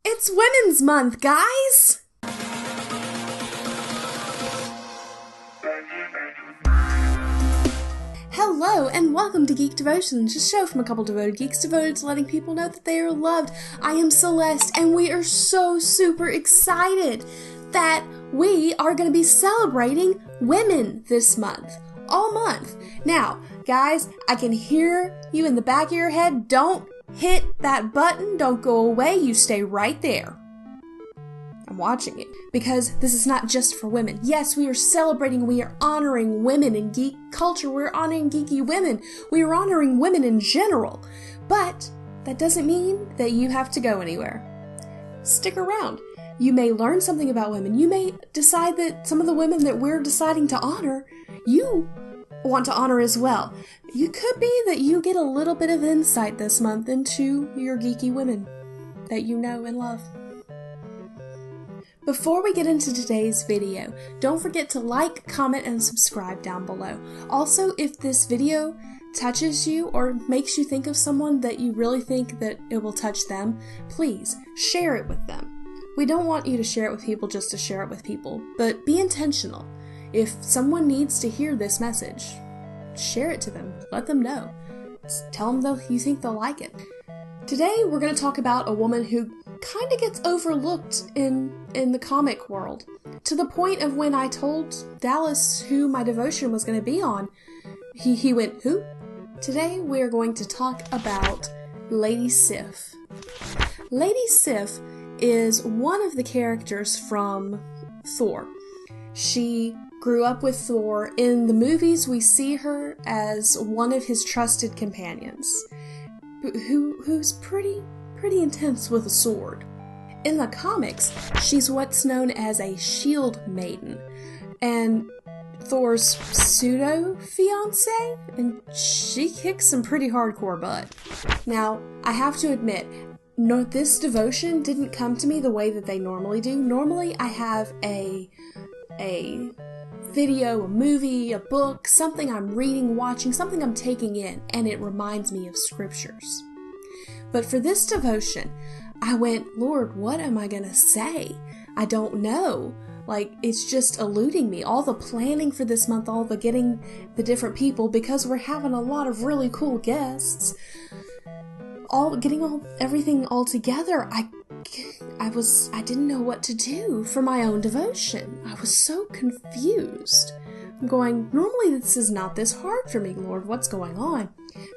It's Women's Month, guys! Hello, and welcome to Geek Devotions, a show from a couple devoted geeks devoted to letting people know that they are loved. I am Celeste, and we are so super excited that we are going to be celebrating women this month. All month. Now, guys, I can hear you in the back of your head. Don't hit that button. Don't go away. You stay right there. I'm watching it because this is not just for women. Yes, we are celebrating, we are honoring women in geek culture. We're honoring geeky women. We are honoring women in general. But that doesn't mean that you have to go anywhere. Stick around. You may learn something about women. You may decide that some of the women that we're deciding to honor, you want to honor as well. It could be that you get a little bit of insight this month into your geeky women that you know and love. Before we get into today's video, don't forget to like, comment, and subscribe down below. Also, if this video touches you or makes you think of someone that you really think that it will touch them, please share it with them. We don't want you to share it with people just to share it with people, but be intentional. If someone needs to hear this message, share it to them. Let them know. Just tell them you think they'll like it. Today, we're going to talk about a woman who kind of gets overlooked in the comic world. To the point of when I told Dallas who my devotion was going to be on, he went, "Who?" Today, we're going to talk about Lady Sif. Lady Sif is one of the characters from Thor. She grew up with Thor. In the movies, we see her as one of his trusted companions, who's pretty intense with a sword. In the comics, she's what's known as a shield maiden, and Thor's pseudo-fiancé, and she kicks some pretty hardcore butt. Now, I have to admit, no, this devotion didn't come to me the way that they normally do. Normally, I have a video, a movie, a book, something I'm reading, watching, something I'm taking in, and it reminds me of scriptures. But for this devotion, I went, Lord, what am I gonna say? I don't know. Like, it's just eluding me. All the planning for this month, all the getting the different people, because we're having a lot of really cool guests, everything all together, I didn't know what to do for my own devotion. I was so confused. I'm going, normally this is not this hard for me, Lord, what's going on?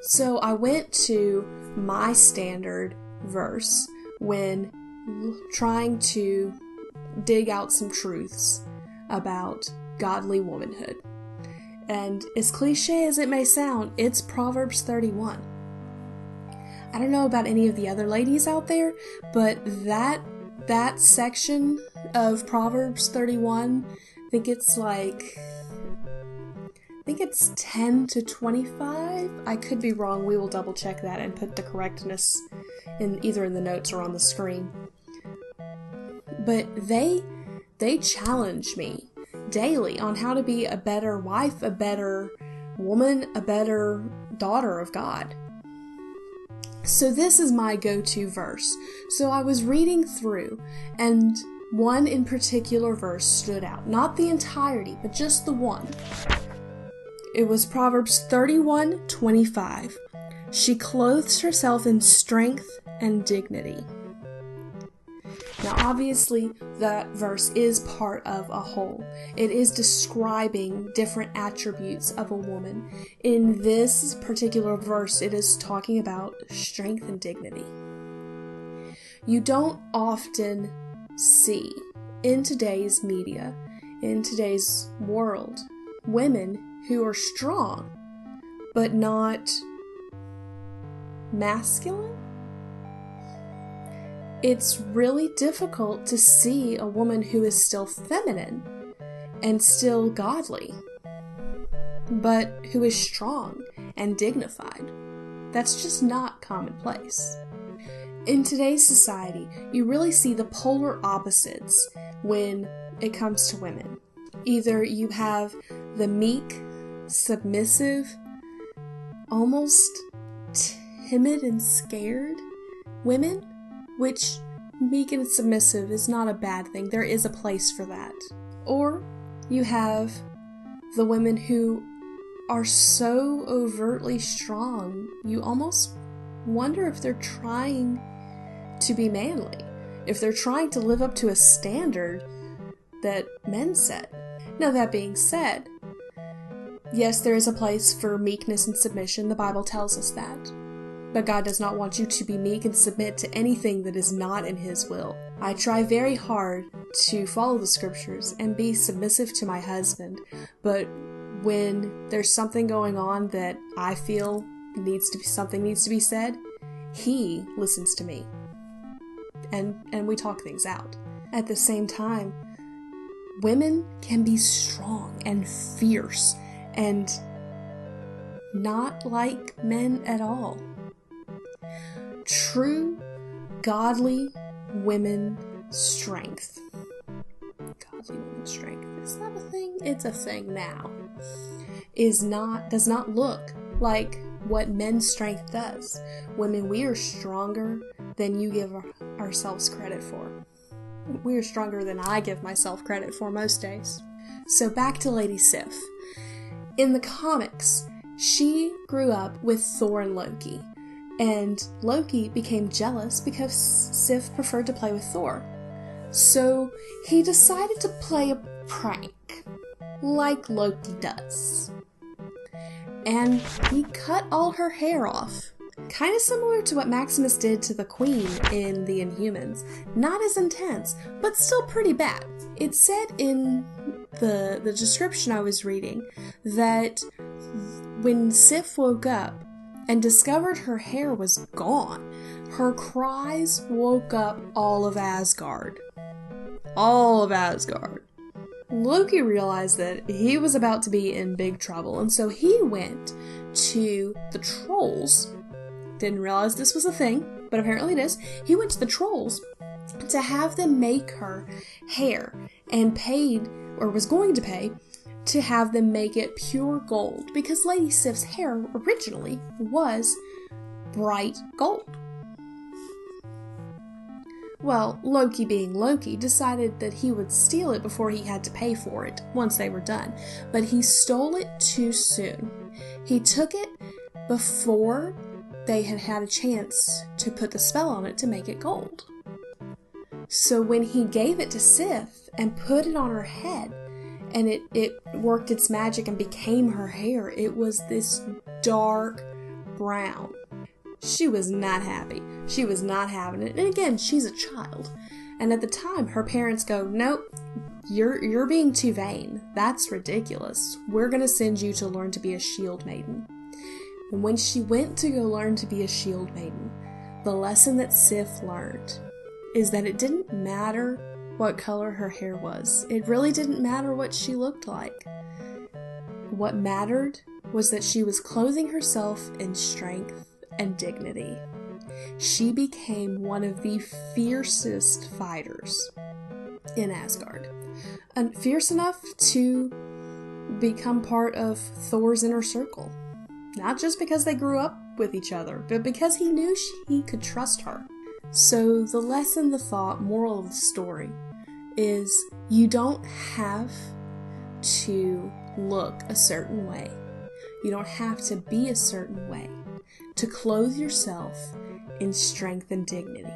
So I went to my standard verse when trying to dig out some truths about godly womanhood. And as cliche as it may sound, it's Proverbs 31. I don't know about any of the other ladies out there, but that section of Proverbs 31, I think it's 10 to 25. I could be wrong. We will double check that and put the correctness either in the notes or on the screen. But they challenge me daily on how to be a better wife, a better woman, a better daughter of God. So this is my go-to verse. So I was reading through, and one in particular verse stood out. Not the entirety, but just the one. It was Proverbs 31:25. She clothes herself in strength and dignity. Now obviously that verse is part of a whole. It is describing different attributes of a woman. In this particular verse, it is talking about strength and dignity. You don't often see in today's media, in today's world, women who are strong, but not masculine. It's really difficult to see a woman who is still feminine and still godly, but who is strong and dignified. That's just not commonplace. In today's society, you really see the polar opposites when it comes to women. Either you have the meek, submissive, almost timid and scared women, which meek and submissive is not a bad thing. There is a place for that. Or you have the women who are so overtly strong, you almost wonder if they're trying to be manly, if they're trying to live up to a standard that men set. Now, that being said, yes, there is a place for meekness and submission. The Bible tells us that. But God does not want you to be meek and submit to anything that is not in His will. I try very hard to follow the scriptures and be submissive to my husband, but when there's something going on that I feel something needs to be said, he listens to me. And we talk things out. At the same time, women can be strong and fierce and not like men at all. True, godly women strength. Godly women strength. Is that a thing? It's a thing now. Does not look like what men's strength does. Women, we are stronger than you give ourselves credit for. We are stronger than I give myself credit for most days. So back to Lady Sif. In the comics, she grew up with Thor and Loki. And Loki became jealous because Sif preferred to play with Thor. So he decided to play a prank, like Loki does. And he cut all her hair off. Kind of similar to what Maximus did to the Queen in The Inhumans. Not as intense, but still pretty bad. It said in the description I was reading that when Sif woke up and discovered her hair was gone, her cries woke up all of Asgard. All of Asgard. Loki realized that he was about to be in big trouble, and so he went to the trolls. Didn't realize this was a thing, but apparently it is. He went to the trolls to have them make her hair, and paid, or was going to pay, to have them make it pure gold, because Lady Sif's hair originally was bright gold. Well, Loki being Loki decided that he would steal it before he had to pay for it once they were done, but he stole it too soon. He took it before they had had a chance to put the spell on it to make it gold. So when he gave it to Sif and put it on her head, and it worked its magic and became her hair, it was this dark brown. She was not happy. She was not having it. And again, she's a child. And at the time, her parents go, nope, you're being too vain. That's ridiculous. We're going to send you to learn to be a shield maiden. And when she went to go learn to be a shield maiden, the lesson that Sif learned is that it didn't matter what color her hair was. It really didn't matter what she looked like. What mattered was that she was clothing herself in strength and dignity. She became one of the fiercest fighters in Asgard. And fierce enough to become part of Thor's inner circle. Not just because they grew up with each other, but because he knew he could trust her. So the lesson, the thought, moral of the story is you don't have to look a certain way. You don't have to be a certain way to clothe yourself in strength and dignity.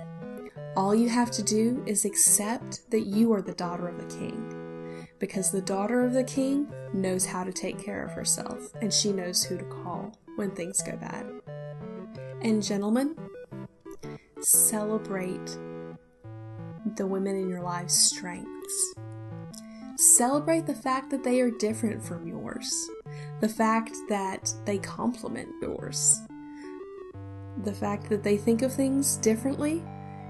All you have to do is accept that you are the daughter of the king, because the daughter of the king knows how to take care of herself, and she knows who to call when things go bad. And gentlemen, celebrate the women in your lives' strengths. Celebrate the fact that they are different from yours. The fact that they complement yours. The fact that they think of things differently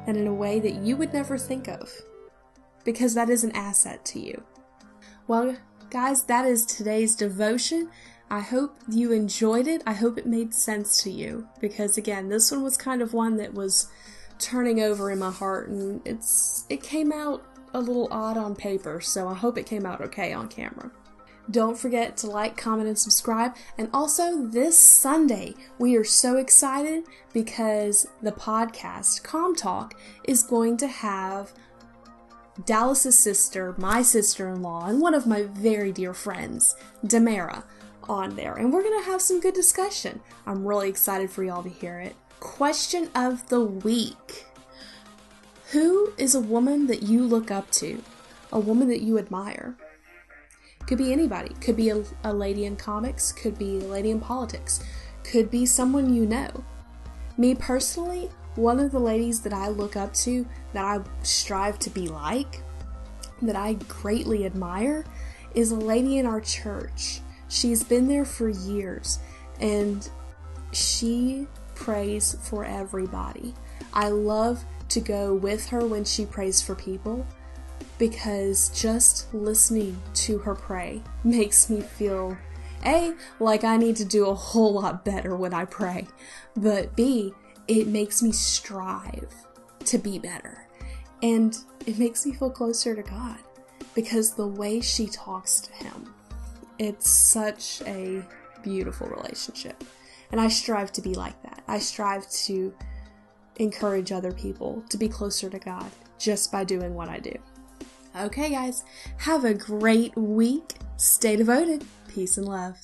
and in a way that you would never think of. Because that is an asset to you. Well, guys, that is today's devotion. I hope you enjoyed it. I hope it made sense to you. Because again, this one was kind of one that was turning over in my heart, and it came out a little odd on paper, so I hope it came out okay on camera. Don't forget to like, comment, and subscribe. And also, this Sunday, we are so excited because the podcast, Comm Talk, is going to have Dallas's sister, my sister-in-law, and one of my very dear friends, Damara, on there. And we're going to have some good discussion. I'm really excited for y'all to hear it. Question of the week. Who is a woman that you look up to? A woman that you admire? Could be anybody. Could be a lady in comics. Could be a lady in politics. Could be someone you know. Me personally, one of the ladies that I look up to, that I strive to be like, that I greatly admire, is a lady in our church. She's been there for years, and she prays for everybody. I love to go with her when she prays for people, because just listening to her pray makes me feel, A, like I need to do a whole lot better when I pray, but B, it makes me strive to be better, and it makes me feel closer to God, because the way she talks to Him, it's such a beautiful relationship, and I strive to be like that. I strive to encourage other people to be closer to God just by doing what I do. Okay, guys, have a great week. Stay devoted. Peace and love.